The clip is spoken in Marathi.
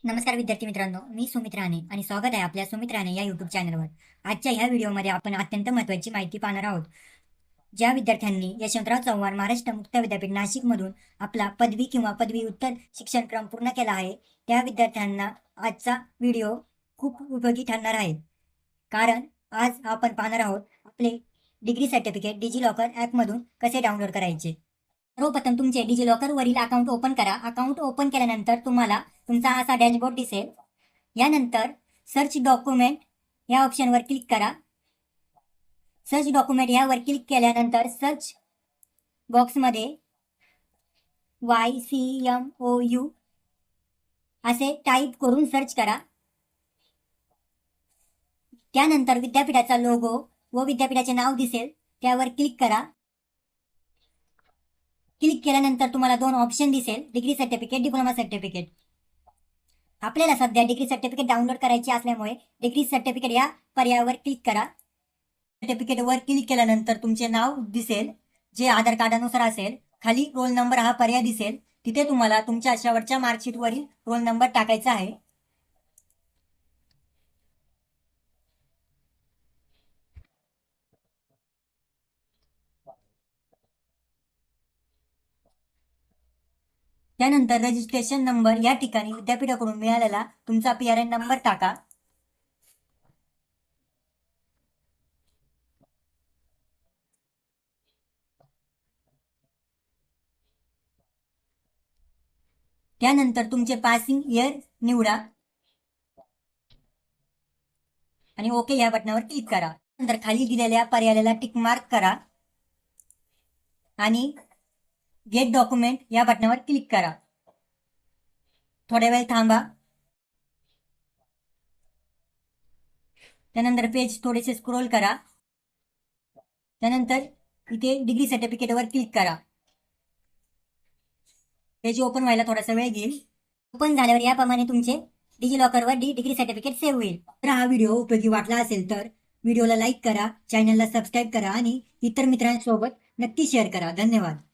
नमस्कार विद्यार्थी मित्रांनो, मी सुमित राणे आणि स्वागत आहे आपल्या सुमित राणे या युट्यूब चॅनलवर. आजच्या ह्या व्हिडिओमध्ये आपण अत्यंत महत्त्वाची माहिती पाहणार आहोत. ज्या विद्यार्थ्यांनी यशवंतराव चव्हाण महाराष्ट्र मुक्त विद्यापीठ नाशिकमधून आपला पदवी किंवा पदव्युत्तर शिक्षणक्रम पूर्ण केला आहे, त्या विद्यार्थ्यांना आजचा व्हिडिओ खूप उपयोगी ठरणार आहे. कारण आज आपण पाहणार आहोत आपले डिग्री सर्टिफिकेट डिजिलॉकर ॲपमधून कसे डाउनलोड करायचे. सर्वप्रथम तुमचे डिजिलॉकर वरील अकाउंट ओपन करा. अकाउंट ओपन केल्यानंतर तुम्हाला तुमचा असा डॅशबोर्ड दिसेल. यानंतर सर्च डॉक्युमेंट या ऑप्शनवर क्लिक करा. सर्च डॉक्युमेंट यावर क्लिक केल्यानंतर सर्च बॉक्समध्ये YCMOU असे टाईप करून सर्च करा. त्यानंतर विद्यापीठाचा लोगो व विद्यापीठाचे नाव दिसेल, त्यावर क्लिक करा. क्लिक केल्यानंतर तुम्हाला दोन ऑप्शन दिसेल, डिग्री सर्टिफिकेट, डिप्लोमा सर्टिफिकेट. आपल्याला सध्या डिग्री सर्टिफिकेट डाउनलोड करायची असल्यामुळे डिग्री सर्टिफिकेट या पर्यायावर क्लिक करा. सर्टिफिकेटवर क्लिक केल्यानंतर तुमचे नाव दिसेल, जे आधार कार्डानुसार असेल. खाली रोल नंबर हा पर्याय दिसेल, तिथे तुम्हाला तुमच्या शेवटच्या मार्कशीटवरील रोल नंबर टाकायचा आहे. त्यानंतर रजिस्ट्रेशन नंबर या ठिकाणी विद्यापीठाकडून मिळालेला तुमचा PRN नंबर टाका. त्यानंतर तुमचे पासिंग इयर निवडा आणि ओके या बटनावर क्लिक करा. नंतर खाली दिलेल्या पर्यायाला टिक मार्क करा आणि गेट डॉक्युमेंट या बटनावर क्लिक करा. थोड्या वेळ थांबा. त्यानंतर पेज थोडेसे स्क्रोल करा. त्यानंतर इथे डिग्री सर्टिफिकेटवर क्लिक करा. पेज ओपन व्हायला थोडासा वेळ घेईल. ओपन झाल्यावर याप्रमाणे तुमचे डिजिलॉकरवर डिग्री सर्टिफिकेट सेव्ह होईल. तर हा व्हिडिओ उपयोगी वाटला असेल तर व्हिडिओला लाईक करा, चॅनलला सबस्क्राईब करा आणि इतर मित्रांसोबत नक्की शेअर करा. धन्यवाद.